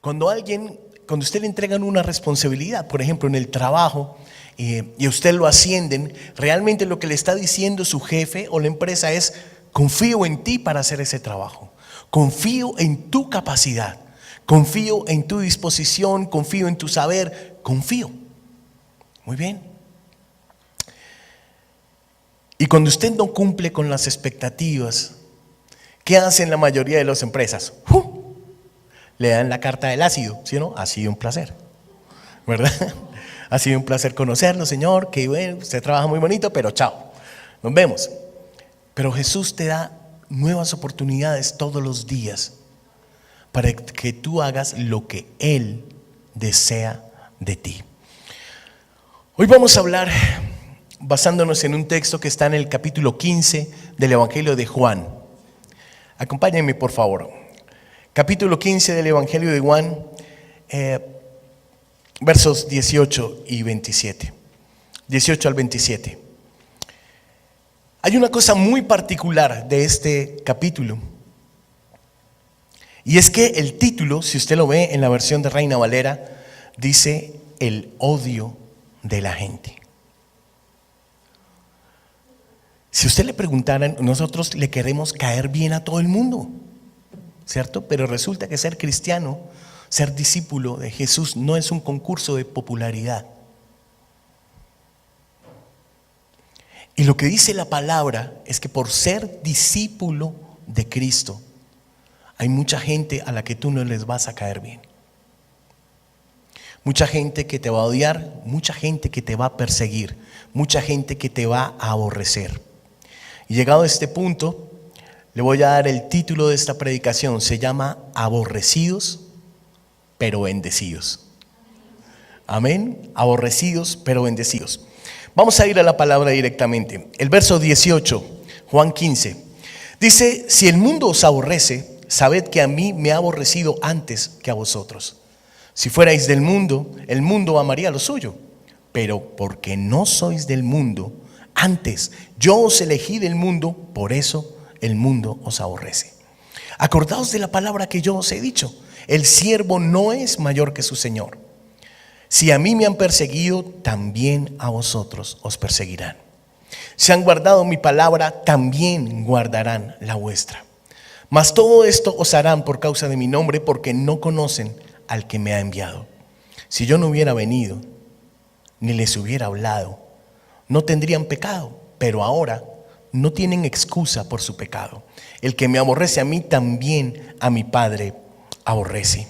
Cuando usted le entregan una responsabilidad, por ejemplo en el trabajo, y a usted lo ascienden, realmente lo que le está diciendo su jefe o la empresa es: confío en ti para hacer ese trabajo, confío en tu capacidad, confío en tu disposición, confío en tu saber, confío. Muy bien. Y cuando usted no cumple con las expectativas, ¿qué hacen la mayoría de las empresas? Le dan la carta del ácido, ¿sí o no? Ha sido un placer, ¿verdad? Ha sido un placer conocerlo, Señor, que bueno, usted trabaja muy bonito, pero chao, nos vemos. Pero Jesús te da nuevas oportunidades todos los días para que tú hagas lo que Él desea de ti. Hoy vamos a hablar basándonos en un texto que está en el capítulo 15 del Evangelio de Juan. Acompáñenme, por favor. Capítulo 15 del Evangelio de Juan, versos 18 y 27. 18 al 27. Hay una cosa muy particular de este capítulo. Y es que el título, si usted lo ve en la versión de Reina Valera, dice: el odio de la gente. Si usted le preguntara, nosotros le queremos caer bien a todo el mundo, ¿cierto? Pero resulta que ser cristiano, ser discípulo de Jesús, no es un concurso de popularidad. Y lo que dice la palabra es que por ser discípulo de Cristo, hay mucha gente a la que tú no les vas a caer bien. Mucha gente que te va a odiar, mucha gente que te va a perseguir, mucha gente que te va a aborrecer. Y llegado a este punto, le voy a dar el título de esta predicación. Se llama Aborrecidos pero bendecidos. Amén. Aborrecidos pero bendecidos. Vamos a ir a la palabra directamente. El verso 18, Juan 15, dice: si el mundo os aborrece, sabed que a mí me ha aborrecido antes que a vosotros. Si fuerais del mundo, el mundo amaría lo suyo. Pero porque no sois del mundo, antes yo os elegí del mundo, por eso el mundo os aborrece. Acordaos de la palabra que yo os he dicho: el siervo no es mayor que su señor. Si a mí me han perseguido, también a vosotros os perseguirán. Si han guardado mi palabra, también guardarán la vuestra. Mas todo esto os harán por causa de mi nombre, porque no conocen al que me ha enviado. Si yo no hubiera venido, ni les hubiera hablado, no tendrían pecado, pero ahora no tienen excusa por su pecado. El que me aborrece a mí, también a mi Padre aborrece.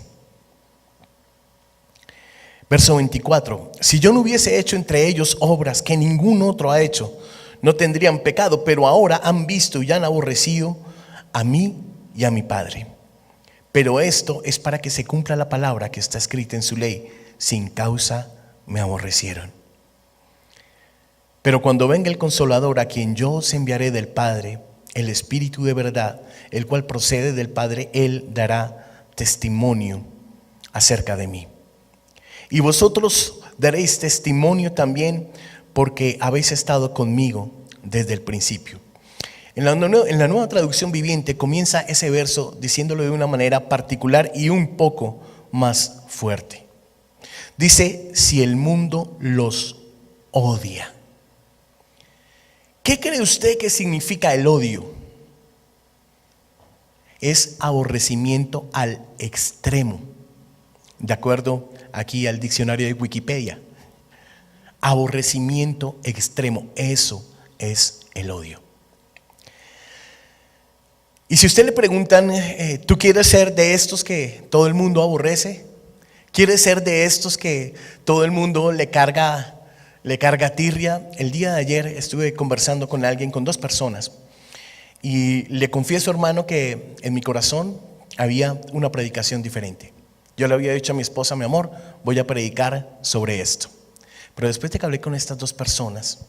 Verso 24: si yo no hubiese hecho entre ellos obras que ningún otro ha hecho, no tendrían pecado, pero ahora han visto y han aborrecido a mí y a mi Padre. Pero esto es para que se cumpla la palabra que está escrita en su ley: sin causa me aborrecieron. Pero cuando venga el Consolador, a quien yo os enviaré del Padre, el Espíritu de verdad, el cual procede del Padre, Él dará testimonio acerca de mí. Y vosotros daréis testimonio también, porque habéis estado conmigo desde el principio. En la Nueva Traducción Viviente comienza ese verso diciéndolo de una manera particular y un poco más fuerte. Dice: si el mundo los odia. ¿Qué cree usted que significa el odio? Es aborrecimiento al extremo, de acuerdo aquí al diccionario de Wikipedia. Aborrecimiento extremo, eso es el odio. Y si usted le preguntan: ¿tú quieres ser de estos que todo el mundo aborrece? ¿Quieres ser de estos que todo el mundo le carga tirria? El día de ayer estuve conversando con alguien, con dos personas, y le confieso, hermano, que en mi corazón había una predicación diferente. Yo le había dicho a mi esposa: mi amor, voy a predicar sobre esto. Pero después de que hablé con estas dos personas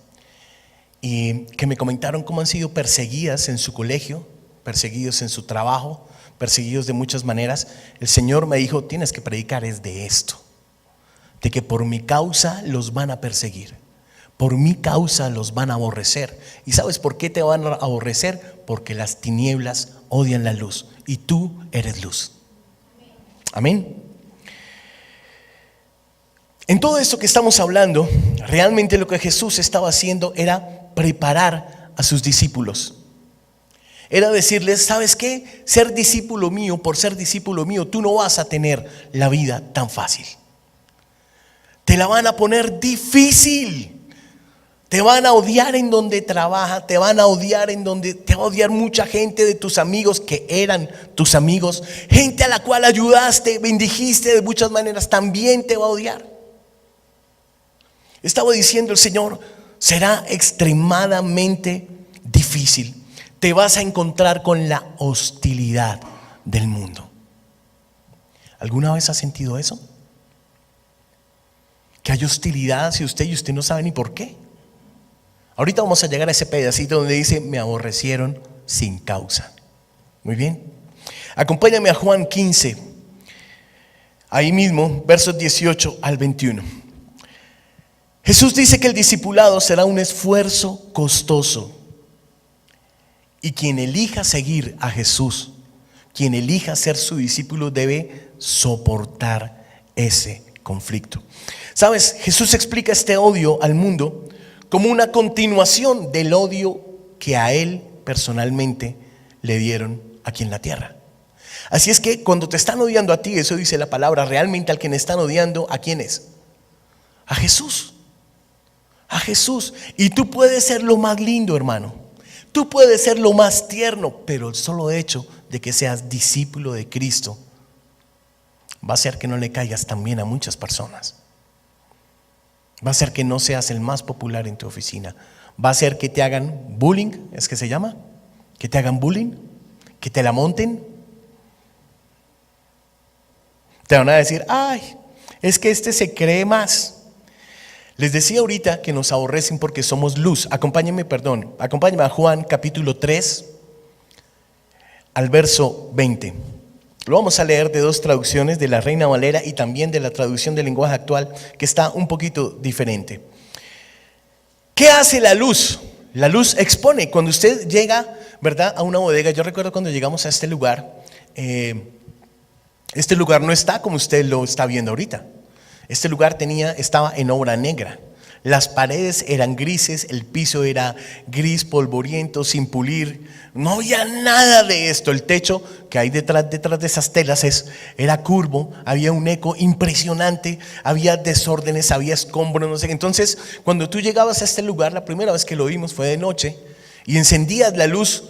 y que me comentaron cómo han sido perseguidas en su colegio, perseguidos en su trabajo, perseguidos de muchas maneras, el Señor me dijo: tienes que predicar es de esto, de que por mi causa los van a perseguir, por mi causa los van a aborrecer. ¿Y sabes por qué te van a aborrecer? Porque las tinieblas odian la luz y tú eres luz. Amén. En todo esto que estamos hablando, realmente lo que Jesús estaba haciendo era preparar a sus discípulos. Era decirles, ¿sabes qué? Ser discípulo mío, por ser discípulo mío, tú no vas a tener la vida tan fácil. Te la van a poner difícil. Te van a odiar en donde trabajas, te van a odiar te va a odiar mucha gente de tus amigos que eran tus amigos, gente a la cual ayudaste, bendijiste de muchas maneras, también te va a odiar. Estaba diciendo el Señor, será extremadamente difícil. Te vas a encontrar con la hostilidad del mundo. ¿Alguna vez has sentido eso? Que hay hostilidad hacia usted y usted no sabe ni por qué. Ahorita vamos a llegar a ese pedacito donde dice, me aborrecieron sin causa. Muy bien. Acompáñame a Juan 15. Ahí mismo, versos 18 al 21. Jesús dice que el discipulado será un esfuerzo costoso. Y quien elija seguir a Jesús, quien elija ser su discípulo, debe soportar ese conflicto. ¿Sabes? Jesús explica este odio al mundo como una continuación del odio que a él personalmente le dieron aquí en la tierra. Así es que cuando te están odiando a ti, eso dice la palabra, realmente al quien están odiando, ¿a quién es? A Jesús. A Jesús. Y tú puedes ser lo más lindo, hermano. Tú puedes ser lo más tierno, pero el solo hecho de que seas discípulo de Cristo va a hacer que no le caigas tan bien a muchas personas. Va a hacer que no seas el más popular en tu oficina. Va a hacer que te hagan bullying, ¿es que se llama? Que te hagan bullying, que te la monten. Te van a decir, ay, es que este se cree más. Les decía ahorita que nos aborrecen porque somos luz. Acompáñenme a Juan capítulo 3 al verso 20. Lo vamos a leer de dos traducciones, de la Reina Valera y también de la traducción del lenguaje actual, que está un poquito diferente. ¿Qué hace la luz? La luz expone. Cuando usted llega, ¿verdad?, a una bodega, yo recuerdo cuando llegamos a este lugar no está como usted lo está viendo ahorita. Este lugar estaba en obra negra. Las paredes eran grises, el piso era gris, polvoriento, sin pulir. No había nada de esto. El techo que hay detrás de esas telas era curvo, había un eco impresionante, había desórdenes, había escombros, no sé qué. Entonces, cuando tú llegabas a este lugar, la primera vez que lo vimos fue de noche y encendías la luz.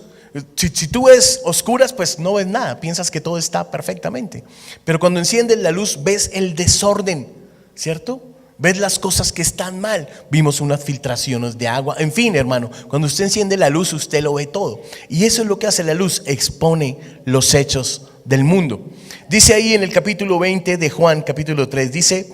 Si tú ves oscuras, pues no ves nada, piensas que todo está perfectamente. Pero cuando enciendes la luz, ves el desorden, ¿cierto? Ves las cosas que están mal. Vimos unas filtraciones de agua. En fin, hermano, cuando usted enciende la luz, usted lo ve todo. Y eso es lo que hace la luz, expone los hechos del mundo. Dice ahí en el capítulo 20 de Juan, capítulo 3, dice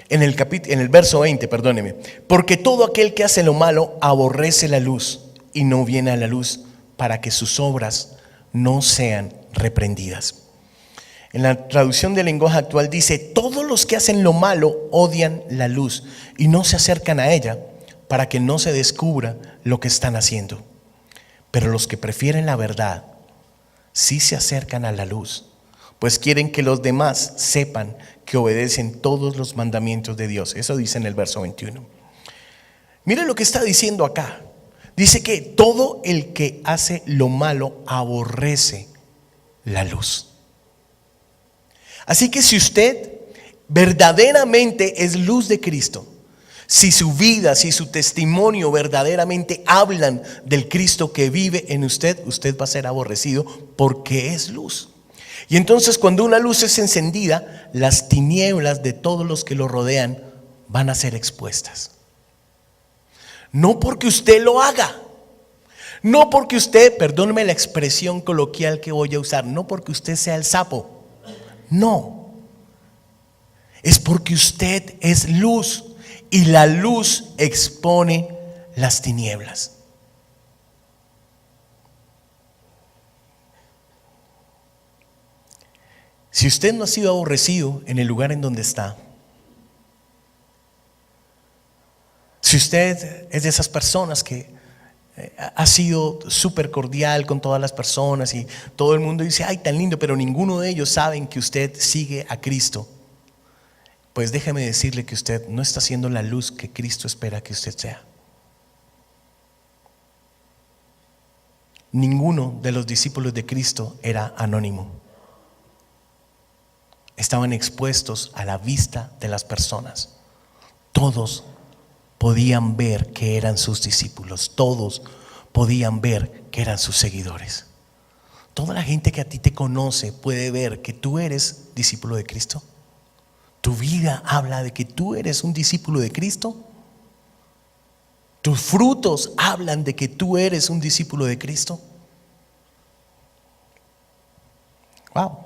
en el verso 20, perdóneme, porque todo aquel que hace lo malo aborrece la luz y no viene a la luz para que sus obras no sean reprendidas. En la traducción del lenguaje actual dice, todos los que hacen lo malo odian la luz y no se acercan a ella para que no se descubra lo que están haciendo. Pero los que prefieren la verdad sí se acercan a la luz, pues quieren que los demás sepan que obedecen todos los mandamientos de Dios. Eso dice en el verso 21. Mire lo que está diciendo acá. Dice que todo el que hace lo malo aborrece la luz. Así que si usted verdaderamente es luz de Cristo, si su vida, si su testimonio verdaderamente hablan del Cristo que vive en usted, usted va a ser aborrecido porque es luz. Y entonces cuando una luz es encendida, las tinieblas de todos los que lo rodean van a ser expuestas. No porque usted lo haga, no porque usted, perdóneme la expresión coloquial que voy a usar, no porque usted sea el sapo. No, es porque usted es luz y la luz expone las tinieblas. Si usted no ha sido aborrecido en el lugar en donde está, si usted es de esas personas que ha sido súper cordial con todas las personas y todo el mundo dice, ay, tan lindo, pero ninguno de ellos saben que usted sigue a Cristo, pues déjeme decirle que usted no está siendo la luz que Cristo espera que usted sea. Ninguno de los discípulos de Cristo era anónimo. Estaban expuestos a la vista de las personas. Todos podían ver que eran sus discípulos. Todos podían ver que eran sus seguidores. Toda la gente que a ti te conoce puede ver que tú eres discípulo de Cristo. Tu vida habla de que tú eres un discípulo de Cristo. Tus frutos hablan de que tú eres un discípulo de Cristo. Wow.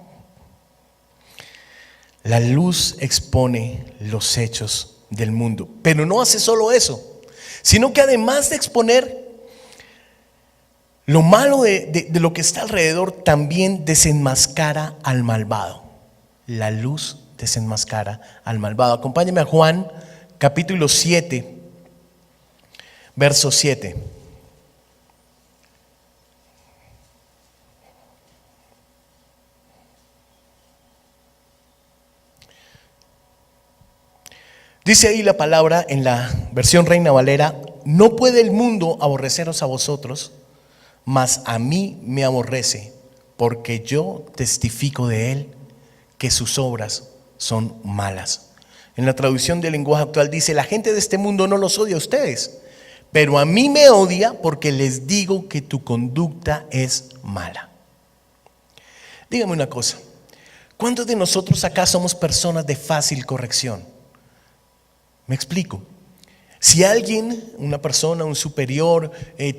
La luz expone los hechos del mundo, pero no hace solo eso, sino que además de exponer lo malo de lo que está alrededor, también desenmascara al malvado. La luz desenmascara al malvado. Acompáñame a Juan capítulo 7, verso 7. Dice ahí la palabra en la versión Reina Valera: no puede el mundo aborreceros a vosotros, mas a mí me aborrece, porque yo testifico de él que sus obras son malas. En la traducción del lenguaje actual dice: la gente de este mundo no los odia a ustedes, pero a mí me odia porque les digo que tu conducta es mala. Dígame una cosa: ¿cuántos de nosotros acá somos personas de fácil corrección? Me explico. Si alguien, una persona, un superior,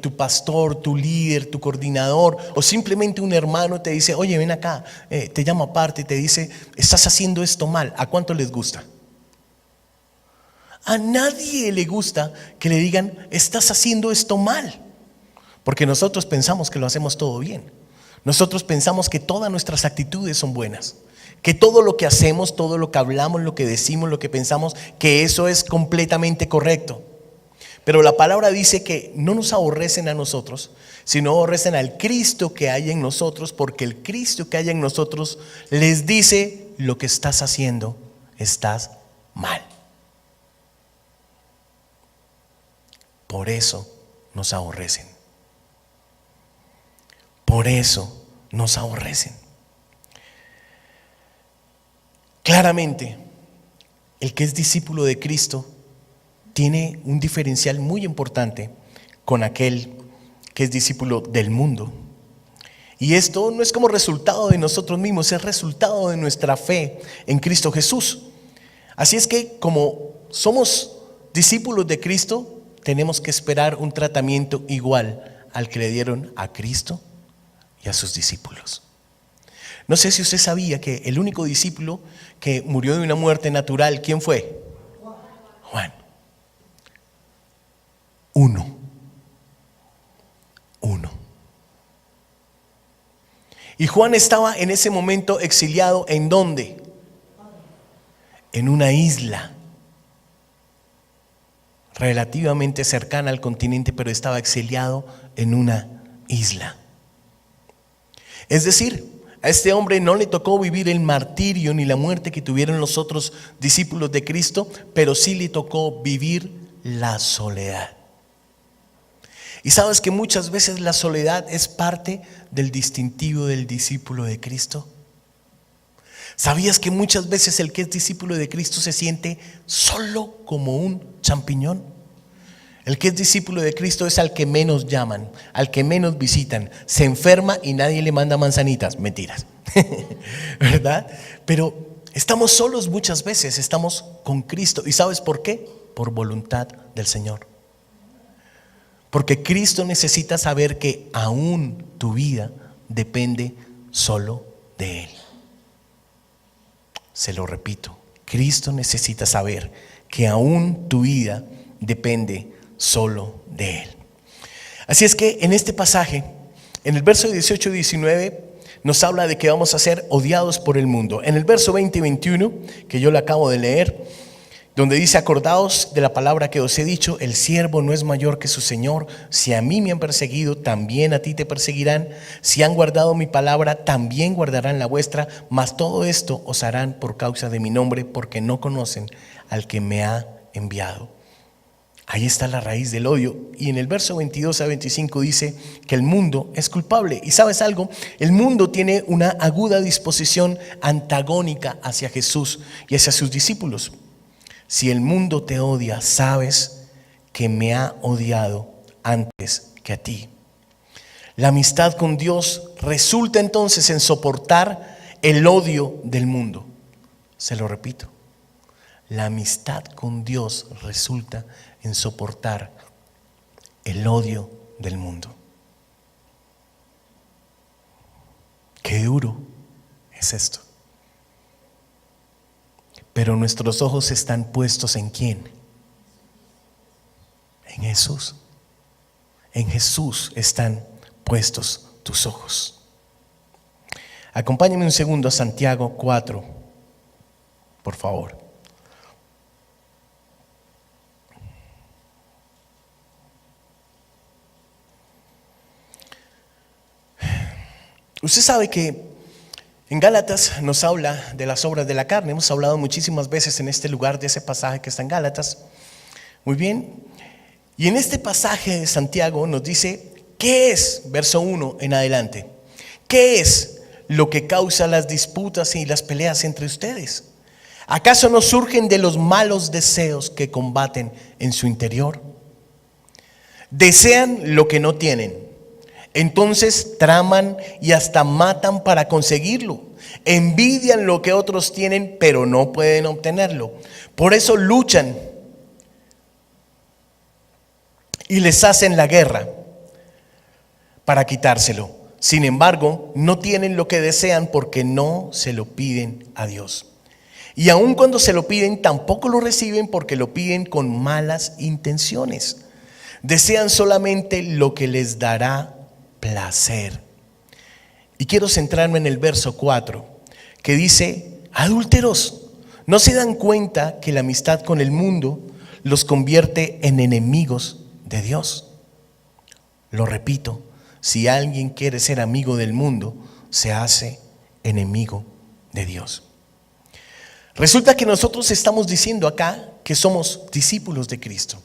tu pastor, tu líder, tu coordinador, o simplemente un hermano te dice: oye, ven acá, te llama aparte y te dice: estás haciendo esto mal, ¿a cuánto les gusta? A nadie le gusta que le digan: estás haciendo esto mal, porque nosotros pensamos que lo hacemos todo bien. Nosotros pensamos que todas nuestras actitudes son buenas, que todo lo que hacemos, todo lo que hablamos, lo que decimos, lo que pensamos, que eso es completamente correcto. Pero la palabra dice que no nos aborrecen a nosotros, sino aborrecen al Cristo que hay en nosotros, porque el Cristo que hay en nosotros les dice: lo que estás haciendo, estás mal. Por eso nos aborrecen. Por eso nos aborrecen. Claramente, el que es discípulo de Cristo tiene un diferencial muy importante con aquel que es discípulo del mundo. Y esto no es como resultado de nosotros mismos, es resultado de nuestra fe en Cristo Jesús. Así es que, como somos discípulos de Cristo, tenemos que esperar un tratamiento igual al que le dieron a Cristo y a sus discípulos. No sé si usted sabía que el único discípulo que murió de una muerte natural, ¿quién fue? Juan. Uno. Y Juan estaba en ese momento exiliado, ¿en dónde? En una isla relativamente cercana al continente, pero estaba exiliado en una isla. Es decir, a este hombre no le tocó vivir el martirio ni la muerte que tuvieron los otros discípulos de Cristo, pero sí le tocó vivir la soledad. Y sabes que muchas veces la soledad es parte del distintivo del discípulo de Cristo. ¿Sabías que muchas veces el que es discípulo de Cristo se siente solo como un champiñón? El que es discípulo de Cristo es al que menos llaman, al que menos visitan. Se enferma y nadie le manda manzanitas. Mentiras, ¿verdad? Pero estamos solos muchas veces, estamos con Cristo. ¿Y sabes por qué? Por voluntad del Señor. Porque Cristo necesita saber que aún tu vida depende solo de Él. Se lo repito, Cristo necesita saber que aún tu vida depende solo de Él. Así es que en este pasaje, en el verso 18 y 19, nos habla de que vamos a ser odiados por el mundo. En el verso 20 y 21, que yo le acabo de leer, donde dice: acordaos de la palabra que os he dicho, el siervo no es mayor que su señor. Si a mí me han perseguido, también a ti te perseguirán. Si han guardado mi palabra, también guardarán la vuestra. Mas todo esto os harán por causa de mi nombre, porque no conocen al que me ha enviado. Ahí está la raíz del odio. Y en el verso 22 a 25 dice que el mundo es culpable. Y ¿sabes algo? El mundo tiene una aguda disposición antagónica hacia Jesús y hacia sus discípulos. Si el mundo te odia, sabes que me ha odiado antes que a ti. La amistad con Dios resulta entonces en soportar el odio del mundo. Se lo repito. La amistad con Dios resulta en soportar el odio del mundo. Qué duro es esto. Pero nuestros ojos están puestos ¿en quién? En Jesús. En Jesús están puestos tus ojos. Acompáñame un segundo a Santiago 4, por favor. Usted sabe que en Gálatas nos habla de las obras de la carne. Hemos hablado muchísimas veces en este lugar de ese pasaje que está en Gálatas. Muy bien. Y en este pasaje de Santiago nos dice qué es, verso 1 en adelante, qué es lo que causa las disputas y las peleas entre ustedes. ¿Acaso no surgen de los malos deseos que combaten en su interior? Desean lo que no tienen. Entonces traman y hasta matan para conseguirlo. Envidian lo que otros tienen, pero no pueden obtenerlo. Por eso luchan y les hacen la guerra para quitárselo. Sin embargo, no tienen lo que desean porque no se lo piden a Dios. Y aun cuando se lo piden, tampoco lo reciben porque lo piden con malas intenciones. Desean solamente lo que les dará placer. Y quiero centrarme en el verso 4, que dice: adúlteros, ¿no se dan cuenta que la amistad con el mundo los convierte en enemigos de Dios? Lo repito, si alguien quiere ser amigo del mundo, se hace enemigo de Dios. Resulta que nosotros estamos diciendo acá que somos discípulos de Cristo,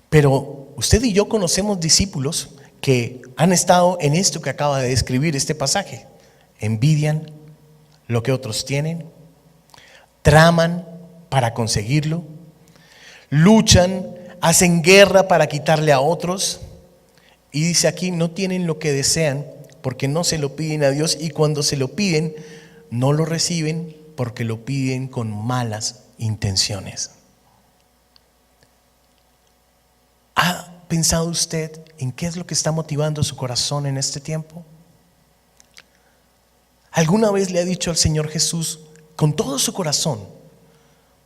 pero usted y yo conocemos discípulos que han estado en esto que acaba de describir este pasaje. Envidian lo que otros tienen, traman para conseguirlo, luchan, hacen guerra para quitarle a otros. Y dice aquí: no tienen lo que desean porque no se lo piden a Dios, y cuando se lo piden no lo reciben porque lo piden con malas intenciones. ¿Ha pensado usted en qué es lo que está motivando su corazón en este tiempo? ¿Alguna vez le ha dicho al Señor Jesús con todo su corazón: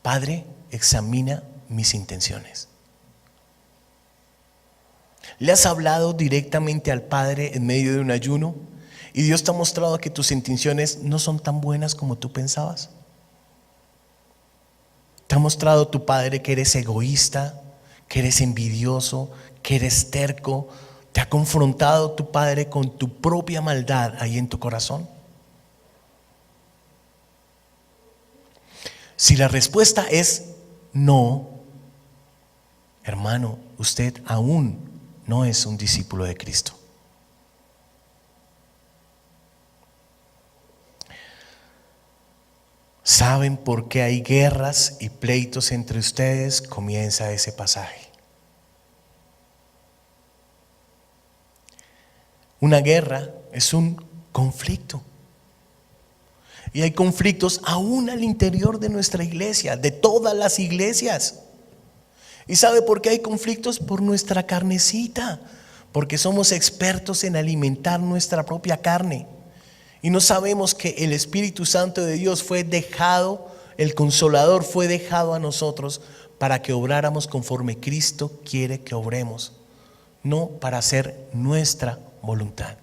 Padre, examina mis intenciones? ¿Le has hablado directamente al Padre en medio de un ayuno y Dios te ha mostrado que tus intenciones no son tan buenas como tú pensabas? ¿Te ha mostrado tu Padre que eres egoísta, que eres envidioso, que eres terco? ¿Te ha confrontado tu Padre con tu propia maldad ahí en tu corazón? Si la respuesta es no, hermano, usted aún no es un discípulo de Cristo. ¿Saben por qué hay guerras y pleitos entre ustedes? Comienza ese pasaje. Una guerra es un conflicto. Y hay conflictos aún al interior de nuestra iglesia, de todas las iglesias. ¿Y sabe por qué hay conflictos? Por nuestra carnecita, porque somos expertos en alimentar nuestra propia carne. Y no sabemos que el Espíritu Santo de Dios fue dejado, el Consolador fue dejado a nosotros para que obráramos conforme Cristo quiere que obremos, no para hacer nuestra voluntad.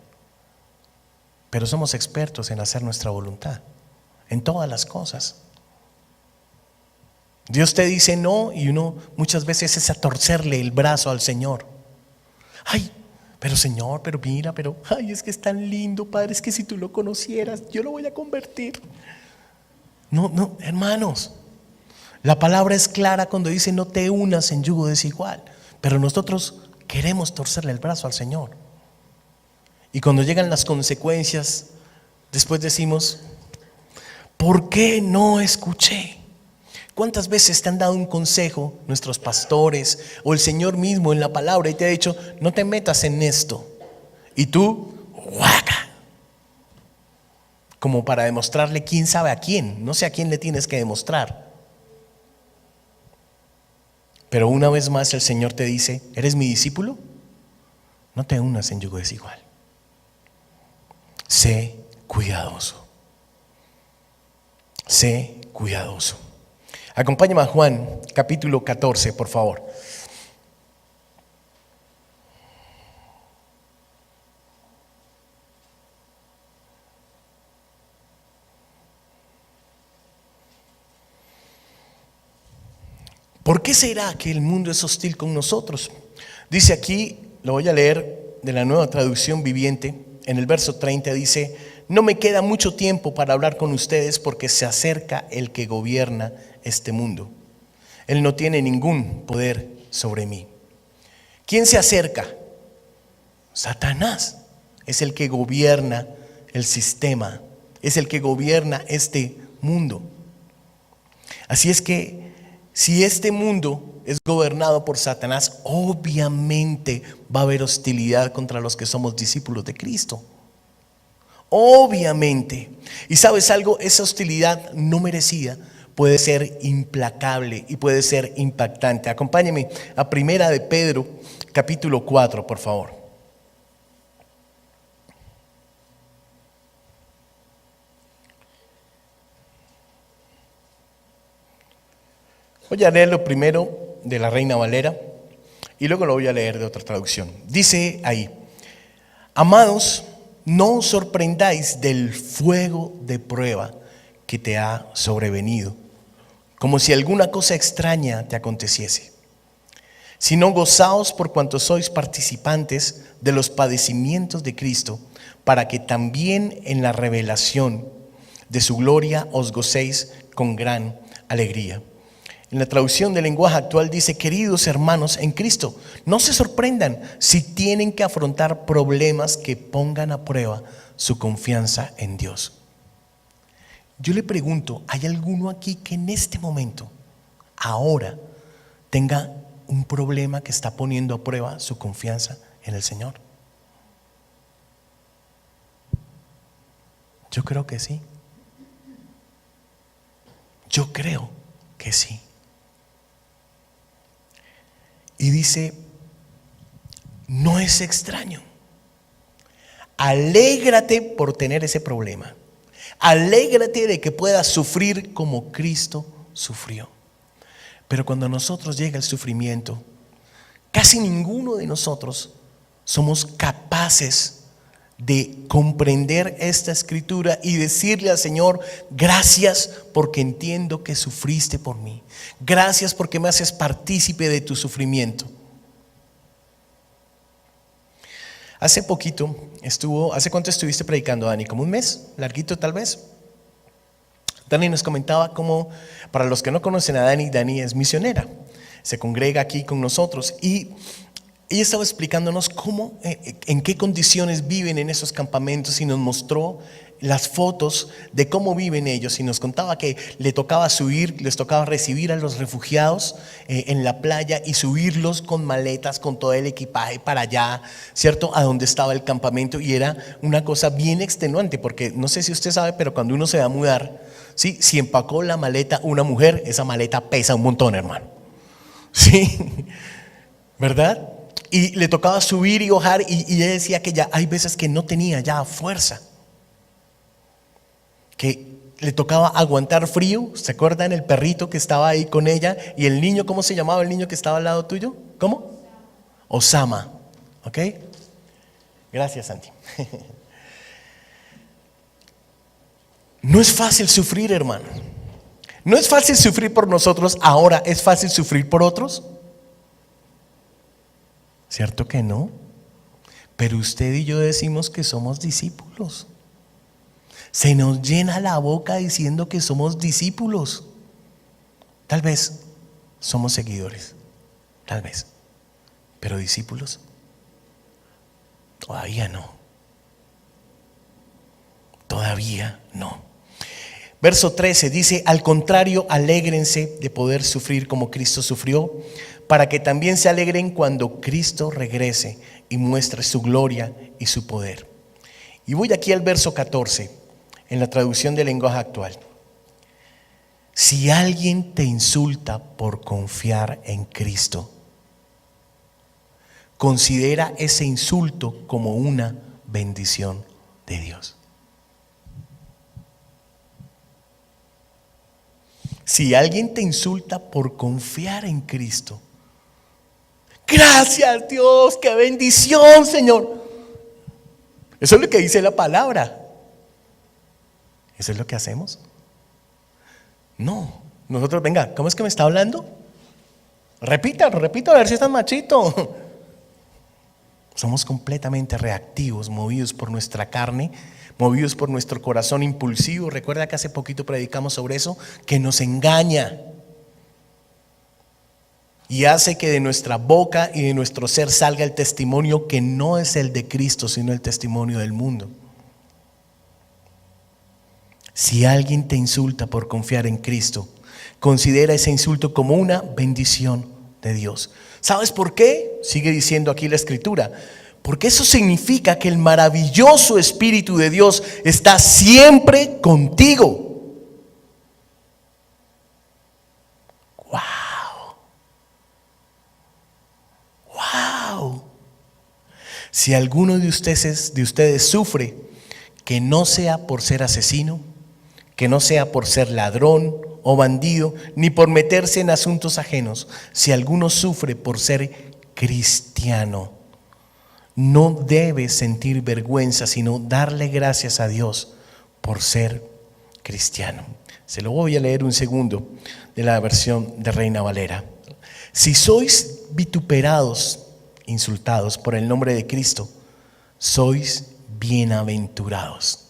Pero somos expertos en hacer nuestra voluntad, en todas las cosas. Dios te dice no y uno muchas veces es a torcerle el brazo al Señor. Ay, pero Señor, pero mira, pero ay, es que es tan lindo, Padre, es que si tú lo conocieras, yo lo voy a convertir. No, no, hermanos, la palabra es clara cuando dice no te unas en yugo desigual, pero nosotros queremos torcerle el brazo al Señor. Y cuando llegan las consecuencias, después decimos, ¿por qué no escuché? ¿Cuántas veces te han dado un consejo nuestros pastores o el Señor mismo en la palabra y te ha dicho, no te metas en esto? Y tú, ¡guaca! Como para demostrarle quién sabe a quién, no sé a quién le tienes que demostrar. Pero una vez más el Señor te dice, ¿eres mi discípulo? No te unas en yugo desigual. Sé cuidadoso. Sé cuidadoso. Acompáñame a Juan, capítulo 14, por favor. ¿Por qué será que el mundo es hostil con nosotros? Dice aquí, lo voy a leer de la Nueva Traducción Viviente, en el verso 30 dice, no me queda mucho tiempo para hablar con ustedes porque se acerca el que gobierna este mundo. Él no tiene ningún poder sobre mí. ¿Quién se acerca? Satanás es el que gobierna el sistema, es el que gobierna este mundo. Así es que si este mundo es gobernado por Satanás, obviamente va a haber hostilidad contra los que somos discípulos de Cristo. Obviamente. Y sabes algo, esa hostilidad no merecida puede ser implacable y puede ser impactante. Acompáñeme a Primera de Pedro, capítulo 4, por favor. Voy a leerlo primero de la Reina Valera y luego lo voy a leer de otra traducción. Dice ahí, amados, no os sorprendáis del fuego de prueba que te ha sobrevenido, como si alguna cosa extraña te aconteciese, sino gozaos por cuanto sois participantes de los padecimientos de Cristo, para que también en la revelación de su gloria os gocéis con gran alegría. En la traducción del lenguaje actual dice, queridos hermanos en Cristo, no se sorprendan si tienen que afrontar problemas que pongan a prueba su confianza en Dios. Yo le pregunto, ¿hay alguno aquí que en este momento, ahora, tenga un problema que está poniendo a prueba su confianza en el Señor? Yo creo que sí. Yo creo que sí. Y dice, no es extraño. Alégrate por tener ese problema. Alégrate de que puedas sufrir como Cristo sufrió. Pero cuando a nosotros llega el sufrimiento, casi ninguno de nosotros somos capaces de comprender esta escritura y decirle al Señor, gracias porque entiendo que sufriste por mí. Gracias porque me haces partícipe de tu sufrimiento. Hace poquito ¿hace cuánto estuviste predicando, Dani? ¿Como un mes? ¿Larguito tal vez? Dani nos comentaba cómo, para los que no conocen a Dani, Dani es misionera. Se congrega aquí con nosotros y ella estaba explicándonos cómo, en qué condiciones viven en esos campamentos y nos mostró las fotos de cómo viven ellos y nos contaba que les tocaba recibir a los refugiados en la playa y subirlos con maletas, con todo el equipaje para allá, ¿cierto? A donde estaba el campamento, y era una cosa bien extenuante porque no sé si usted sabe, pero cuando uno se va a mudar, ¿sí? Si empacó la maleta una mujer, esa maleta pesa un montón, hermano, ¿sí? ¿Verdad? Y le tocaba subir y bajar y ella decía que ya hay veces que no tenía ya fuerza, que le tocaba aguantar frío. ¿Se acuerdan el perrito que estaba ahí con ella? Y el niño, ¿cómo se llamaba el niño que estaba al lado tuyo? ¿Cómo? Osama. ¿Ok? Gracias, Santi. No es fácil sufrir, hermano. ¿No es fácil sufrir por nosotros? Ahora, ¿es fácil sufrir por otros? ¿Cierto que no? Pero usted y yo decimos que somos discípulos. Se nos llena la boca diciendo que somos discípulos. Tal vez somos seguidores, tal vez. Pero discípulos, todavía no. Todavía no. Verso 13 dice: al contrario, alégrense de poder sufrir como Cristo sufrió, para que también se alegren cuando Cristo regrese y muestre su gloria y su poder. Y voy aquí al verso 14, en la traducción del lenguaje actual. Si alguien te insulta por confiar en Cristo, considera ese insulto como una bendición de Dios. Si alguien te insulta por confiar en Cristo, gracias Dios, qué bendición, Señor. Eso es lo que dice la palabra. ¿Eso es lo que hacemos? No, nosotros, venga, ¿cómo es que me está hablando? Repita, a ver si estás machito. Somos completamente reactivos, movidos por nuestra carne, movidos por nuestro corazón impulsivo. Recuerda que hace poquito predicamos sobre eso, que nos engaña y hace que de nuestra boca y de nuestro ser salga el testimonio que no es el de Cristo, sino el testimonio del mundo. Si alguien te insulta por confiar en Cristo, considera ese insulto como una bendición de Dios. ¿Sabes por qué? Sigue diciendo aquí la Escritura. Porque eso significa que el maravilloso Espíritu de Dios está siempre contigo. ¡Wow! ¡Wow! Si alguno de ustedes sufre, que no sea por ser asesino, que no sea por ser ladrón o bandido, ni por meterse en asuntos ajenos. Si alguno sufre por ser cristiano, no debe sentir vergüenza, sino darle gracias a Dios por ser cristiano. Se lo voy a leer un segundo de la versión de Reina Valera. Si sois vituperados, insultados por el nombre de Cristo, sois bienaventurados.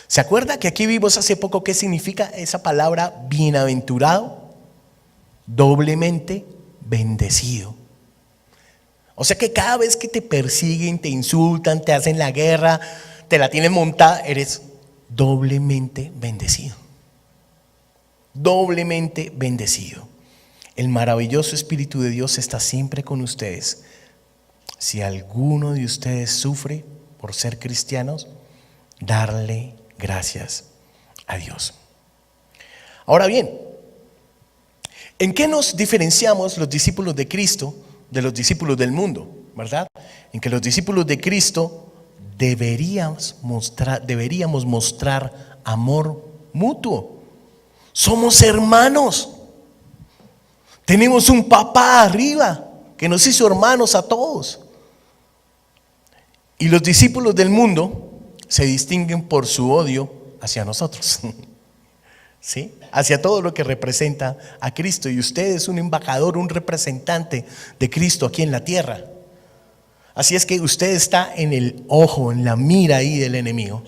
¿Se acuerda que aquí vimos hace poco qué significa esa palabra bienaventurado? Doblemente bendecido. O sea que cada vez que te persiguen, te insultan, te hacen la guerra, te la tienen montada, eres doblemente bendecido. Doblemente bendecido. El maravilloso Espíritu de Dios está siempre con ustedes. Si alguno de ustedes sufre por ser cristianos, darle gracias a Dios. Ahora bien, ¿en qué nos diferenciamos los discípulos de Cristo de los discípulos del mundo? ¿Verdad? En que los discípulos de Cristo deberíamos mostrar amor mutuo. Somos hermanos. Tenemos un papá arriba que nos hizo hermanos a todos. Y los discípulos del mundo se distinguen por su odio hacia nosotros, ¿sí? Hacia todo lo que representa a Cristo. Y usted es un embajador, un representante de Cristo aquí en la tierra. Así es que usted está en el ojo, en la mira ahí del enemigo.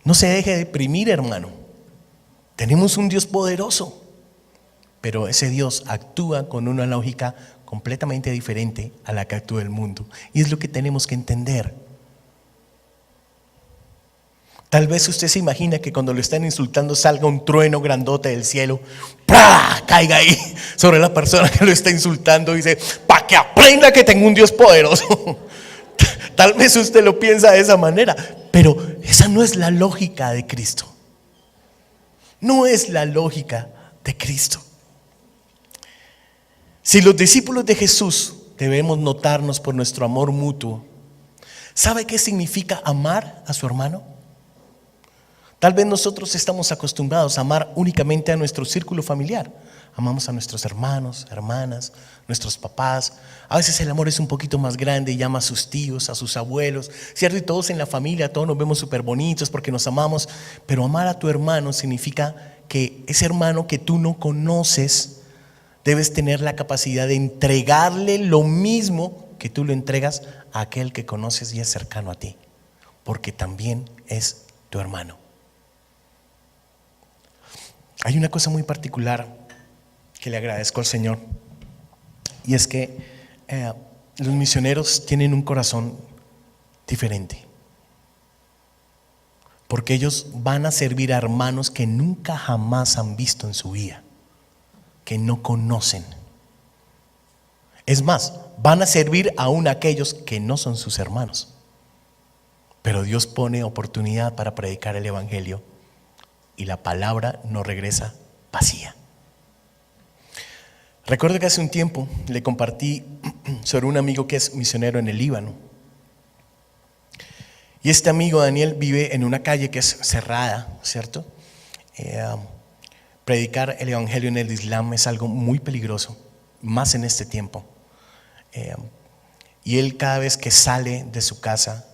No se deje deprimir, hermano. Tenemos un Dios poderoso, pero ese Dios actúa con una lógica completamente diferente a la que actúa el mundo. Y es lo que tenemos que entender. Tal vez usted se imagina que cuando lo están insultando salga un trueno grandote del cielo, ¡pah!, caiga ahí sobre la persona que lo está insultando y dice: para que aprenda que tengo un Dios poderoso. Tal vez usted lo piensa de esa manera, pero esa no es la lógica de Cristo. No es la lógica de Cristo. Si los discípulos de Jesús debemos notarnos por nuestro amor mutuo, ¿sabe qué significa amar a su hermano? Tal vez nosotros estamos acostumbrados a amar únicamente a nuestro círculo familiar. Amamos a nuestros hermanos, hermanas, nuestros papás. A veces el amor es un poquito más grande y llama a sus tíos, a sus abuelos, ¿cierto? Y todos en la familia, todos nos vemos súper bonitos porque nos amamos. Pero amar a tu hermano significa que ese hermano que tú no conoces, debes tener la capacidad de entregarle lo mismo que tú le entregas a aquel que conoces y es cercano a ti, porque también es tu hermano. Hay una cosa muy particular que le agradezco al Señor, y es que los misioneros tienen un corazón diferente, porque ellos van a servir a hermanos que nunca jamás han visto en su vida, que no conocen. Es más, van a servir aún a aquellos que no son sus hermanos, pero Dios pone oportunidad para predicar el evangelio y la palabra no regresa vacía. Recuerdo que hace un tiempo le compartí sobre un amigo que es misionero en el Líbano. Y este amigo Daniel vive en una calle que es cerrada, ¿cierto? Predicar el evangelio en el Islam es algo muy peligroso, más en este tiempo. Y él, cada vez que sale de su casa,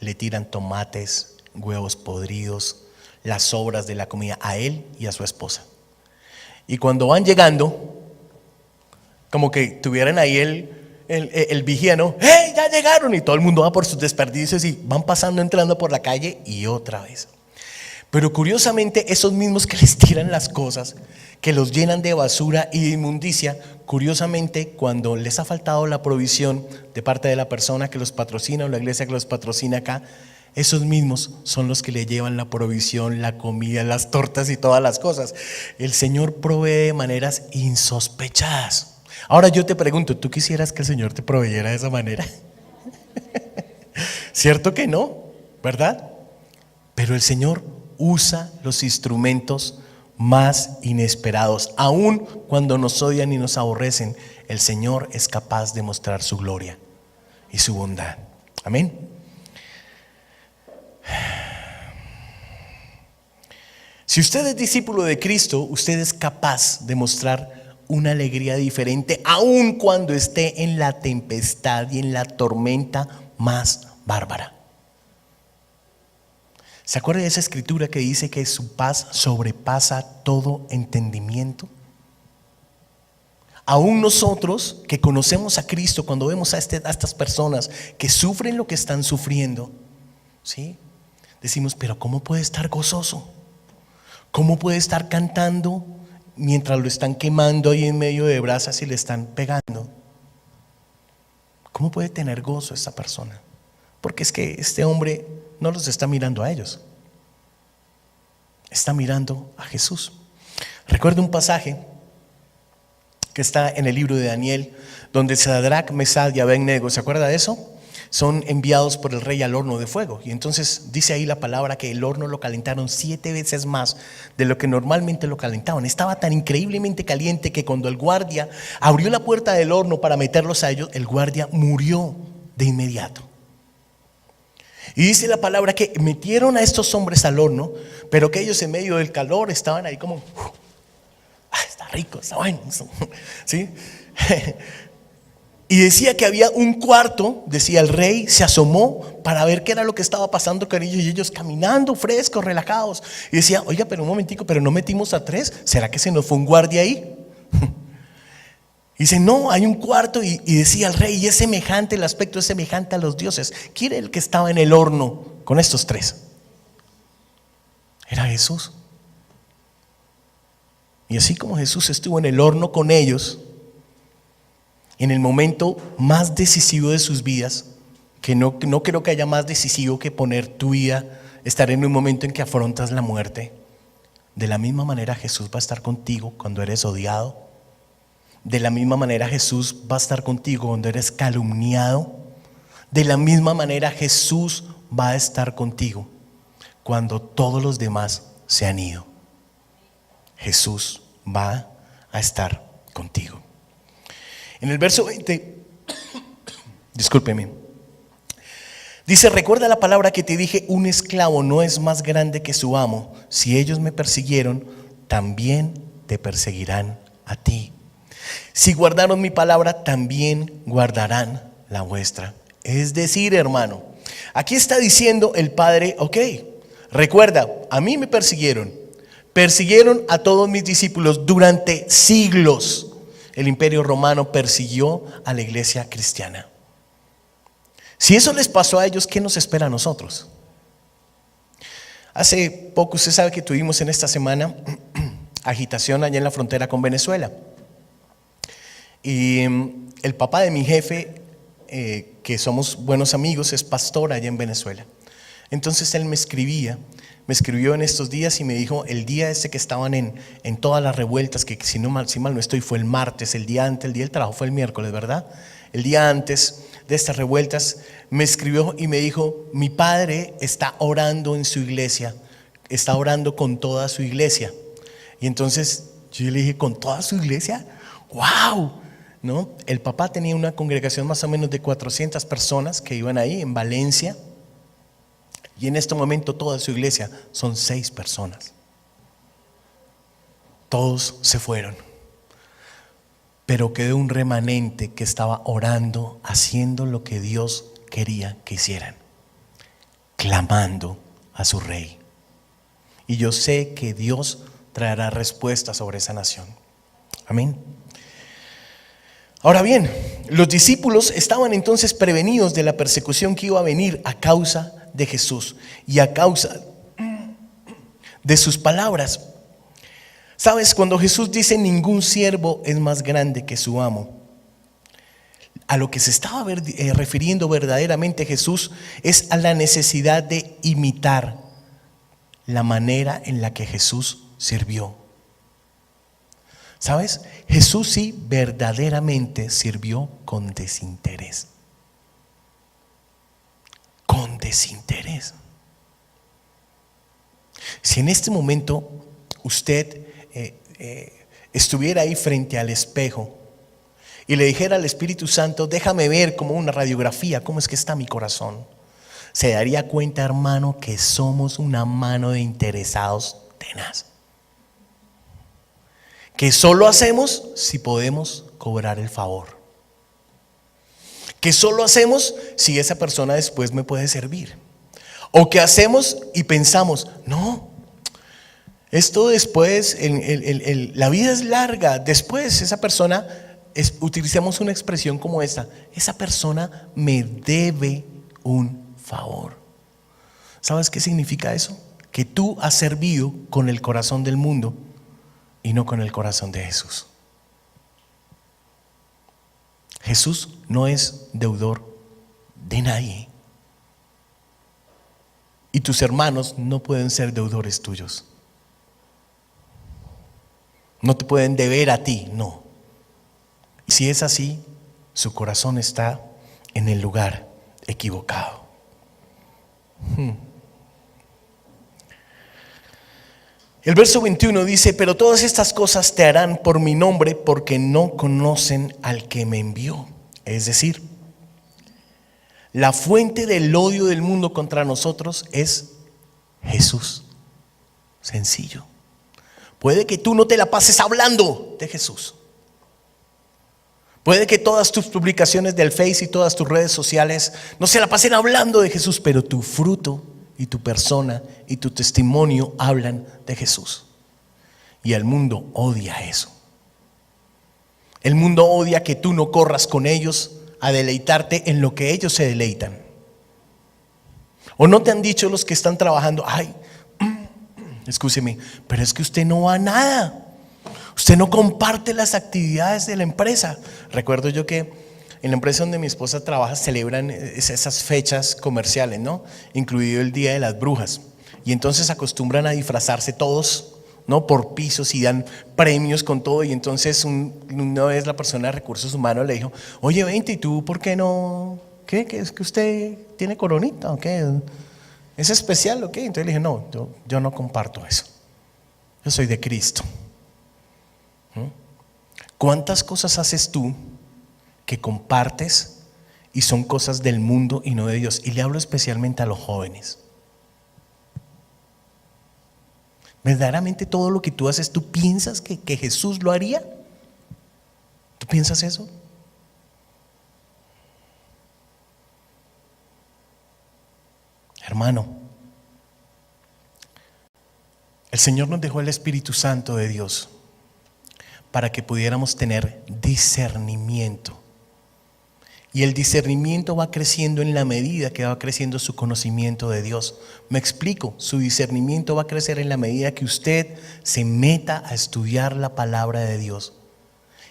le tiran tomates, huevos podridos, las sobras de la comida a él y a su esposa. Y cuando van llegando, como que tuvieran ahí el vigía, ¿no? ¡Hey, ya llegaron! Y todo el mundo va por sus desperdicios y van pasando, entrando por la calle y otra vez. Pero curiosamente, esos mismos que les tiran las cosas, que los llenan de basura y de inmundicia, curiosamente, cuando les ha faltado la provisión de parte de la persona que los patrocina o la iglesia que los patrocina acá, esos mismos son los que le llevan la provisión, la comida, las tortas y todas las cosas. El Señor provee de maneras insospechadas. Ahora yo te pregunto, ¿tú quisieras que el Señor te proveyera de esa manera? ¿Cierto que no? ¿Verdad? Pero el Señor usa los instrumentos más inesperados. Aun cuando nos odian y nos aborrecen, el Señor es capaz de mostrar su gloria y su bondad. Amén. Si usted es discípulo de Cristo, usted es capaz de mostrar una alegría diferente, aun cuando esté en la tempestad y en la tormenta más bárbara. ¿Se acuerda de esa escritura que dice que su paz sobrepasa todo entendimiento? Aún nosotros que conocemos a Cristo, cuando vemos a estas personas que sufren lo que están sufriendo, ¿sí? Decimos, pero ¿cómo puede estar gozoso? ¿Cómo puede estar cantando mientras lo están quemando ahí en medio de brasas y le están pegando? ¿Cómo puede tener gozo esta persona? Porque es que este hombre no los está mirando a ellos, está mirando a Jesús. Recuerdo un pasaje que está en el libro de Daniel, donde Sadrac, Mesach y Abednego, ¿se acuerda de eso? Son enviados por el rey al horno de fuego. Y entonces dice ahí la palabra que el horno lo calentaron 7 veces más de lo que normalmente lo calentaban. Estaba tan increíblemente caliente que cuando el guardia abrió la puerta del horno para meterlos a ellos, el guardia murió de inmediato. Y dice la palabra que metieron a estos hombres al horno, pero que ellos en medio del calor estaban ahí como, está rico, está bueno, ¿sí? Y decía que había un cuarto, decía el rey, se asomó para ver qué era lo que estaba pasando con ellos, y ellos caminando frescos, relajados. Y decía, oiga, pero un momentico, pero no metimos a 3, ¿será que se nos fue un guardia ahí? Y dice, no, hay un cuarto, y decía el rey, y es semejante, el aspecto es semejante a los dioses. ¿Quién era el que estaba en el horno con estos 3? Era Jesús. Y así como Jesús estuvo en el horno con ellos, en el momento más decisivo de sus vidas, que no creo que haya más decisivo que poner tu vida, estar en un momento en que afrontas la muerte. De la misma manera Jesús va a estar contigo cuando eres odiado. De la misma manera Jesús va a estar contigo cuando eres calumniado. De la misma manera Jesús va a estar contigo cuando todos los demás se han ido. Jesús va a estar contigo. En el verso 20, discúlpeme, dice, recuerda la palabra que te dije, un esclavo no es más grande que su amo. Si ellos me persiguieron, también te perseguirán a ti. Si guardaron mi palabra, también guardarán la vuestra. Es decir, hermano, aquí está diciendo el Padre, ok, recuerda, a mí me persiguieron, Persiguieron a todos mis discípulos durante siglos. El Imperio Romano persiguió a la iglesia cristiana. Si eso les pasó a ellos, ¿qué nos espera a nosotros? Hace poco, usted sabe que tuvimos en esta semana agitación allá en la frontera con Venezuela. Y el papá de mi jefe, que somos buenos amigos, es pastor allá en Venezuela. Entonces él me escribió en estos días y me dijo, el día ese que estaban en todas las revueltas, que si mal no estoy fue el martes, el día antes, el día del trabajo fue el miércoles, ¿verdad? El día antes de estas revueltas me escribió y me dijo, mi padre está orando en su iglesia, está orando con toda su iglesia. Y entonces yo le dije, ¿con toda su iglesia? ¡Wow! ¿No? El papá tenía una congregación más o menos de 400 personas que iban ahí en Valencia. Y en este momento toda su iglesia son 6 personas. Todos se fueron. Pero quedó un remanente que estaba orando, haciendo lo que Dios quería que hicieran, clamando a su rey. Y yo sé que Dios traerá respuesta sobre esa nación. Amén. Ahora bien, los discípulos estaban entonces prevenidos de la persecución que iba a venir a causa de Jesús y a causa de sus palabras. Sabes, cuando Jesús dice ningún siervo es más grande que su amo, a lo que se estaba refiriendo verdaderamente Jesús es a la necesidad de imitar la manera en la que Jesús sirvió. ¿Sabes? Jesús sí verdaderamente sirvió con desinterés. Con desinterés. Si en este momento usted estuviera ahí frente al espejo y le dijera al Espíritu Santo, déjame ver como una radiografía cómo es que está mi corazón, se daría cuenta, hermano, que somos una mano de interesados tenaz, que solo hacemos si podemos cobrar el favor, que solo hacemos si esa persona después me puede servir, o que hacemos y pensamos, no, esto después, la vida es larga, después esa persona, utilicemos una expresión como esta, esa persona me debe un favor. ¿Sabes qué significa eso? Que tú has servido con el corazón del mundo y no con el corazón de Jesús. Jesús no es deudor de nadie. Y tus hermanos no pueden ser deudores tuyos. No te pueden deber a ti, no. Si es así, su corazón está en el lugar equivocado. El verso 21 dice, pero todas estas cosas te harán por mi nombre, porque no conocen al que me envió. Es decir, la fuente del odio del mundo contra nosotros es Jesús. Sencillo. Puede que tú no te la pases hablando de Jesús. Puede que todas tus publicaciones del Face y todas tus redes sociales no se la pasen hablando de Jesús, pero tu fruto y tu persona y tu testimonio hablan de Jesús. Y el mundo odia eso. El mundo odia que tú no corras con ellos a deleitarte en lo que ellos se deleitan. ¿O no te han dicho los que están trabajando, ay, escúcheme, pero es que usted no va a nada? Usted no comparte las actividades de la empresa. Recuerdo yo que en la empresa donde mi esposa trabaja celebran esas fechas comerciales, ¿no? Incluido el Día de las Brujas. Y entonces acostumbran a disfrazarse todos, ¿no? Por pisos y dan premios con todo. Y entonces una vez la persona de recursos humanos le dijo, oye, vente, ¿y tú por qué no? ¿Qué? ¿Es que usted tiene coronita o qué? ¿Es especial o qué? Entonces le dije, no, yo no comparto eso. Yo soy de Cristo. ¿Cuántas cosas haces tú que compartes y son cosas del mundo y no de Dios? Y le hablo especialmente a los jóvenes. ¿Verdaderamente todo lo que tú haces, tú piensas que Jesús lo haría? ¿Tú piensas eso? Hermano, El Señor nos dejó el Espíritu Santo de Dios para que pudiéramos tener discernimiento. Y el discernimiento va creciendo en la medida que va creciendo su conocimiento de Dios. Me explico, su discernimiento va a crecer en la medida que usted se meta a estudiar la palabra de Dios.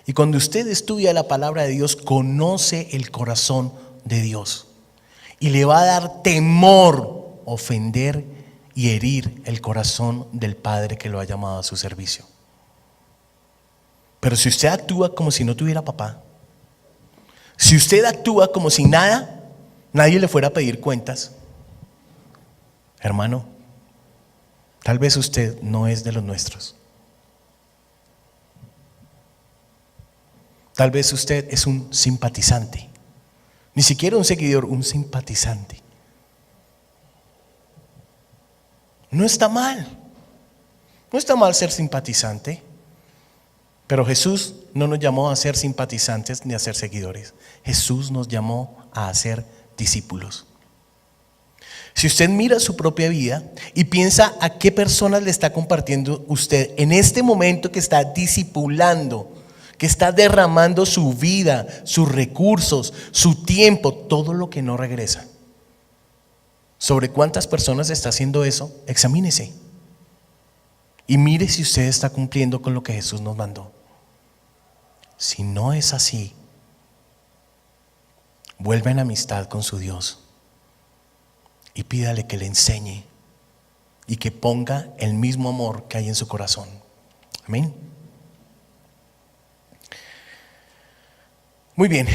Y cuando usted estudia la palabra de Dios, conoce el corazón de Dios. Y le va a dar temor ofender y herir el corazón del Padre que lo ha llamado a su servicio. Pero si usted actúa como si no tuviera papá, si usted actúa como si nadie le fuera a pedir cuentas, hermano, tal vez usted no es de los nuestros. Tal vez usted es un simpatizante, ni siquiera un seguidor, un simpatizante. No está mal, no está mal ser simpatizante, pero Jesús no nos llamó a ser simpatizantes ni a ser seguidores. Jesús nos llamó a ser discípulos. Si usted mira su propia vida y piensa a qué personas le está compartiendo usted en este momento que está discipulando, que está derramando su vida, sus recursos, su tiempo, todo lo que no regresa. ¿Sobre cuántas personas está haciendo eso? Examínese y mire si usted está cumpliendo con lo que Jesús nos mandó. Si no es así, vuelva en amistad con su Dios y pídale que le enseñe y que ponga el mismo amor que hay en su corazón. Amén. Muy bien,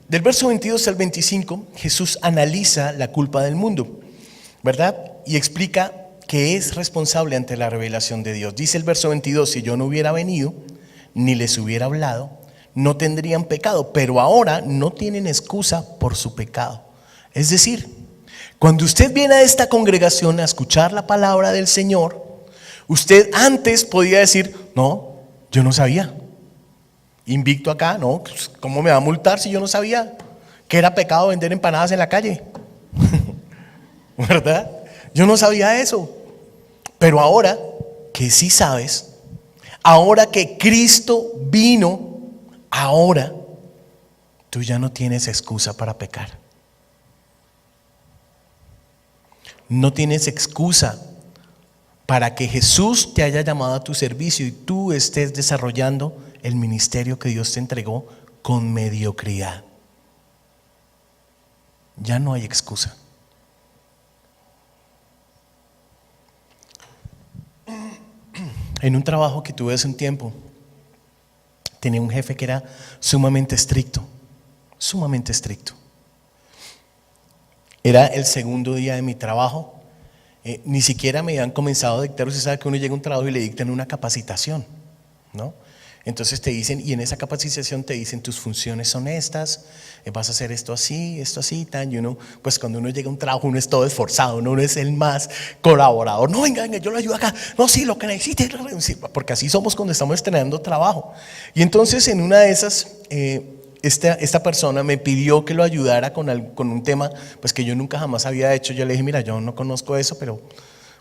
del verso 22 al 25, Jesús analiza la culpa del mundo, ¿verdad? Y explica que es responsable ante la revelación de Dios. Dice el verso 22, si yo no hubiera venido, ni les hubiera hablado, no tendrían pecado, pero ahora no tienen excusa por su pecado. Es decir, cuando usted viene a esta congregación a escuchar la palabra del Señor, usted antes podía decir, no, yo no sabía. Invicto acá, no, ¿cómo me va a multar si yo no sabía que era pecado vender empanadas en la calle? ¿Verdad? Yo no sabía eso. Pero ahora que sí sabes, ahora que Cristo vino, ahora tú ya no tienes excusa para pecar. No tienes excusa para que Jesús te haya llamado a tu servicio y tú estés desarrollando el ministerio que Dios te entregó con mediocridad. Ya no hay excusa. En un trabajo que tuve hace un tiempo, tenía un jefe que era sumamente estricto, sumamente estricto. Era el segundo día de mi trabajo, ni siquiera me habían comenzado a dictar. Usted sabe que uno llega a un trabajo y le dictan una capacitación, ¿no? Entonces te dicen, y en esa capacitación te dicen tus funciones son estas, vas a hacer esto así, tan, y uno, pues cuando uno llega a un trabajo uno es todo esforzado, uno es el más colaborador, no, venga, yo lo ayudo acá, no, sí, lo que necesite, porque así somos cuando estamos estrenando trabajo. Y entonces en una de esas, esta persona me pidió que lo ayudara con un tema pues que yo nunca jamás había hecho. Yo le dije, mira, yo no conozco eso, pero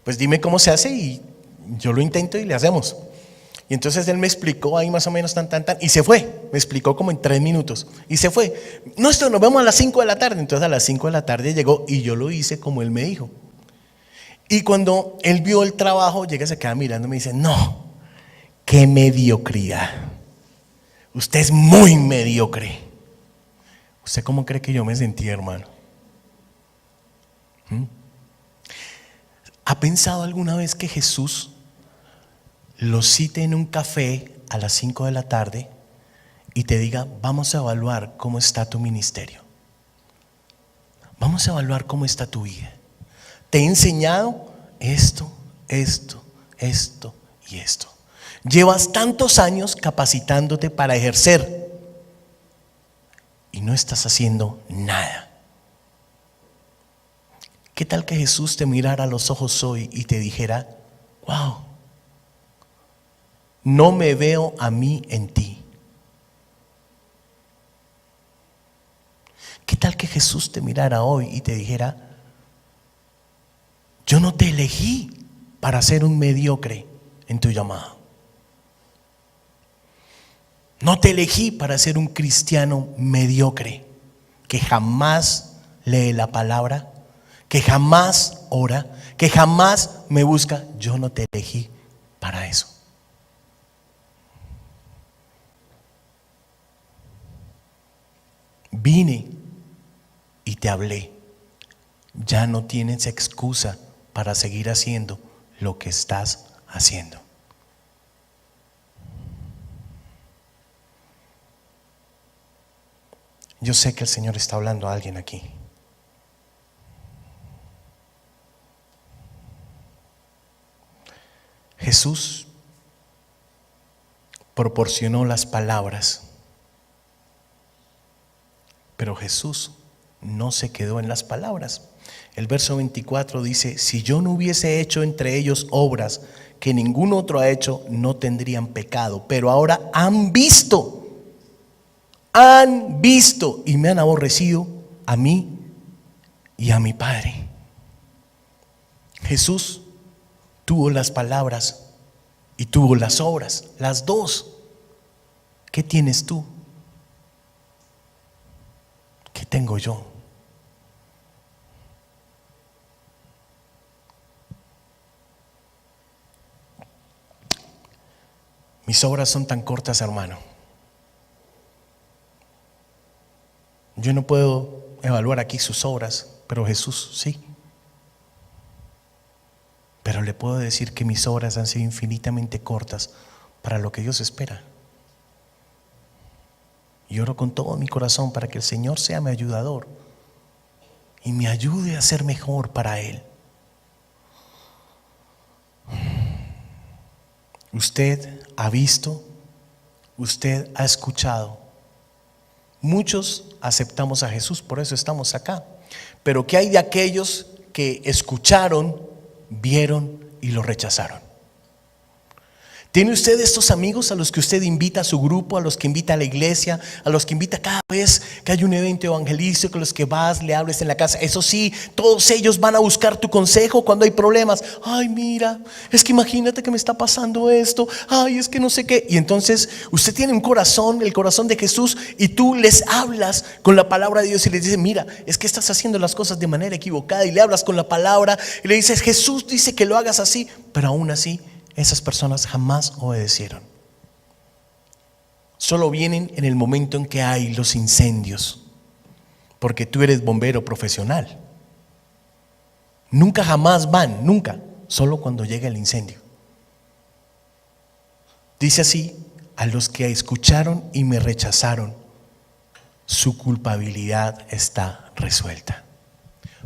pues dime cómo se hace y yo lo intento y le hacemos. Y entonces él me explicó ahí más o menos tan, y se fue. Me explicó como en 3 minutos y se fue. No, esto nos vemos a las 5 de la tarde. Entonces a las 5 de la tarde llegó y yo lo hice como él me dijo. Y cuando él vio el trabajo, llega, se queda mirando y me dice, no, qué mediocridad. Usted es muy mediocre. ¿Usted cómo cree que yo me sentí, hermano? ¿Ha pensado alguna vez que Jesús lo cite en un café a las 5 de la tarde y te diga, vamos a evaluar cómo está tu ministerio? Vamos a evaluar cómo está tu vida. Te he enseñado esto y esto. Llevas tantos años capacitándote para ejercer y no estás haciendo nada. ¿Qué tal que Jesús te mirara a los ojos hoy y te dijera, wow, no me veo a mí en ti? ¿Qué tal que Jesús te mirara hoy y te dijera, yo no te elegí, para ser un mediocre en tu llamado. No te elegí para ser un cristiano mediocre, que jamás lee la palabra, que jamás ora, que jamás me busca. Yo no te elegí para eso. Vine y te hablé. Ya no tienes excusa para seguir haciendo lo que estás haciendo. Yo sé que el Señor está hablando a alguien aquí. Jesús proporcionó las palabras, pero Jesús no se quedó en las palabras. El verso 24 dice: si yo no hubiese hecho entre ellos obras que ningún otro ha hecho, no tendrían pecado. Pero ahora han visto y me han aborrecido a mí y a mi Padre. Jesús tuvo las palabras y tuvo las obras, las dos. ¿Qué tienes tú? ¿Qué tengo yo? Mis obras son tan cortas, hermano. Yo no puedo evaluar aquí sus obras, pero Jesús sí. Pero le puedo decir que mis obras han sido infinitamente cortas para lo que Dios espera. Y oro con todo mi corazón para que el Señor sea mi ayudador y me ayude a ser mejor para Él. Usted ha visto, usted ha escuchado. Muchos aceptamos a Jesús, por eso estamos acá. Pero ¿qué hay de aquellos que escucharon, vieron y lo rechazaron? ¿Tiene usted estos amigos a los que usted invita a su grupo, a los que invita a la iglesia, a los que invita cada vez que hay un evento evangelístico, a los que vas, le hables en la casa? Eso sí, todos ellos van a buscar tu consejo cuando hay problemas. Ay, mira, es que imagínate que me está pasando esto. Ay, es que no sé qué. Y entonces usted tiene un corazón, el corazón de Jesús, y tú les hablas con la palabra de Dios y les dices: mira, es que estás haciendo las cosas de manera equivocada. Y le hablas con la palabra y le dices: Jesús dice que lo hagas así. Pero aún así, esas personas jamás obedecieron. Solo vienen en el momento en que hay los incendios, porque tú eres bombero profesional. Nunca jamás van, nunca, solo cuando llega el incendio. Dice así: a los que escucharon y me rechazaron, su culpabilidad está resuelta.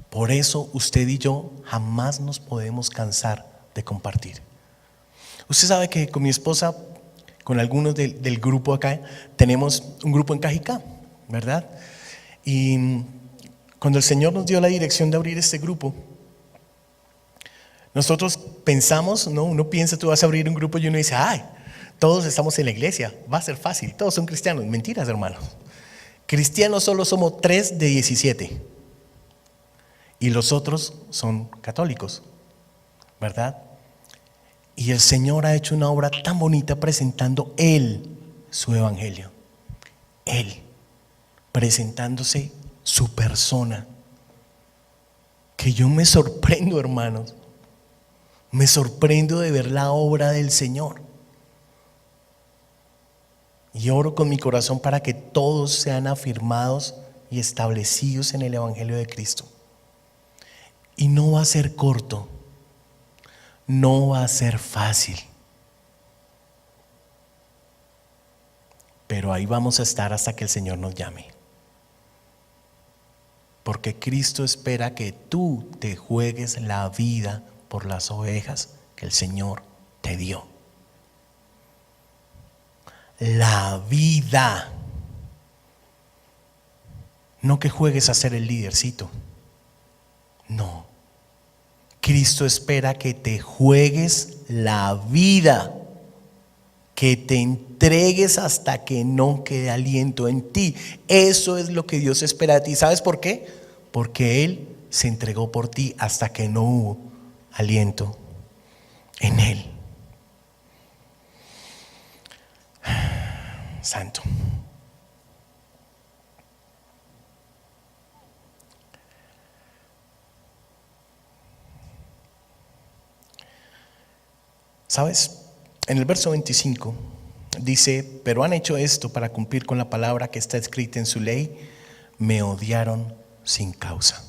Por eso usted y yo jamás nos podemos cansar de compartir. Usted sabe que con mi esposa, con algunos del grupo acá, tenemos un grupo en Cajicá, ¿verdad? Y cuando el Señor nos dio la dirección de abrir este grupo, nosotros pensamos, ¿no? Uno piensa, tú vas a abrir un grupo y uno dice: ay, todos estamos en la iglesia, va a ser fácil, todos son cristianos. Mentiras, hermanos. Cristianos solo somos 3 de 17 y los otros son católicos, ¿verdad? Y el Señor ha hecho una obra tan bonita presentando Él su evangelio. Él presentándose su persona, que yo me sorprendo, hermanos. Me sorprendo de ver la obra del Señor. Y oro con mi corazón para que todos sean afirmados y establecidos en el evangelio de Cristo. Y no va a ser corto. No va a ser fácil, pero ahí vamos a estar hasta que el Señor nos llame, porque Cristo espera que tú te juegues la vida por las ovejas que el Señor te dio. La vida, no que juegues a ser el lidercito, no. Cristo espera que te juegues la vida, que te entregues hasta que no quede aliento en ti. Eso es lo que Dios espera de ti. ¿Sabes por qué? Porque Él se entregó por ti hasta que no hubo aliento. en Él. Santo. ¿Sabes? En el verso 25 dice: pero han hecho esto para cumplir con la palabra que está escrita en su ley, me odiaron sin causa.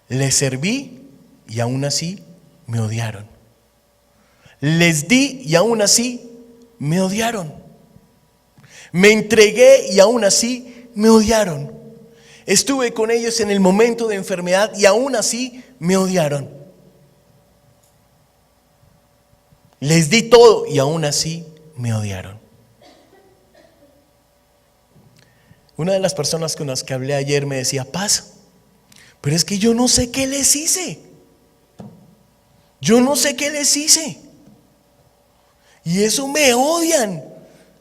Les serví y aún así me odiaron. Les di y aún así me odiaron. Me entregué y aún así me odiaron. Estuve con ellos en el momento de enfermedad y aún así me odiaron. Les di todo y aún así me odiaron. Una de las personas con las que hablé ayer me decía: Paz, pero es que yo no sé qué les hice. Yo no sé qué les hice. Y eso me odian.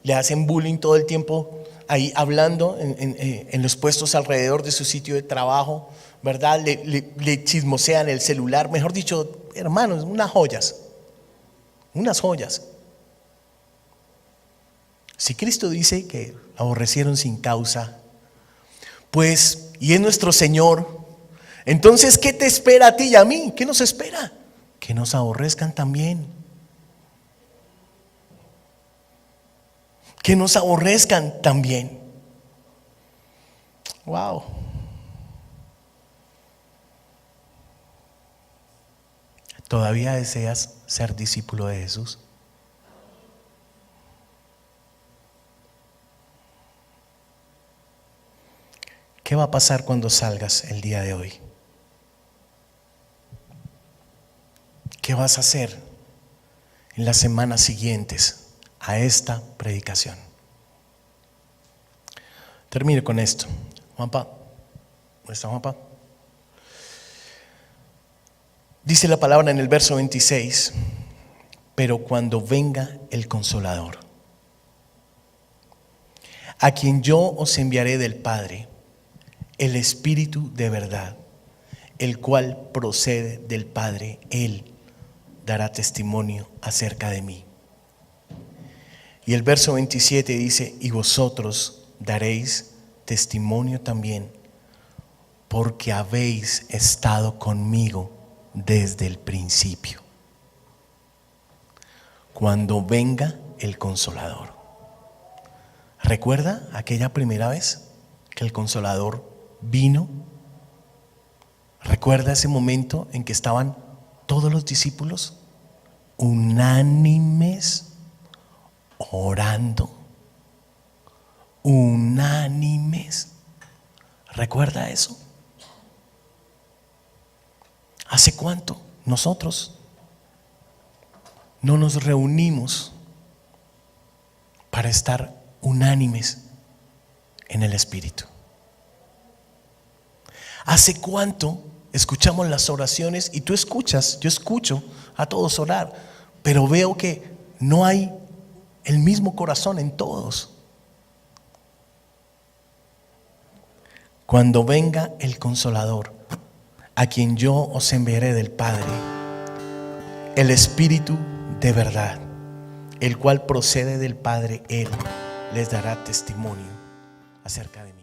Le hacen bullying todo el tiempo ahí hablando en los puestos alrededor de su sitio de trabajo, ¿verdad? Le chismosean el celular. Mejor dicho, hermanos, unas joyas. Unas joyas. Si Cristo dice que aborrecieron sin causa, pues, y es nuestro Señor, entonces, ¿qué te espera a ti y a mí? ¿Qué nos espera? Que nos aborrezcan también. Que nos aborrezcan también. Wow. ¿Todavía deseas ser discípulo de Jesús? ¿Qué va a pasar cuando salgas el día de hoy? ¿Qué vas a hacer en las semanas siguientes a esta predicación? Termino con esto. Juanpa, ¿dónde está Juanpa? Dice la palabra en el verso 26: pero cuando venga el Consolador, a quien yo os enviaré del Padre, el Espíritu de verdad, el cual procede del Padre, Él dará testimonio acerca de mí. Y el verso 27 dice: y vosotros daréis testimonio también, porque habéis estado conmigo desde el principio. Cuando venga el Consolador. ¿Recuerda aquella primera vez que el Consolador vino? ¿Recuerda ese momento en que estaban todos los discípulos unánimes orando? Unánimes. ¿Recuerda eso? ¿Hace cuánto nosotros no nos reunimos para estar unánimes en el Espíritu? ¿Hace cuánto escuchamos las oraciones? Y tú escuchas, yo escucho a todos orar, pero veo que no hay el mismo corazón en todos. Cuando venga el Consolador, a quien yo os enviaré del Padre, el Espíritu de verdad, el cual procede del Padre, Él les dará testimonio acerca de mí.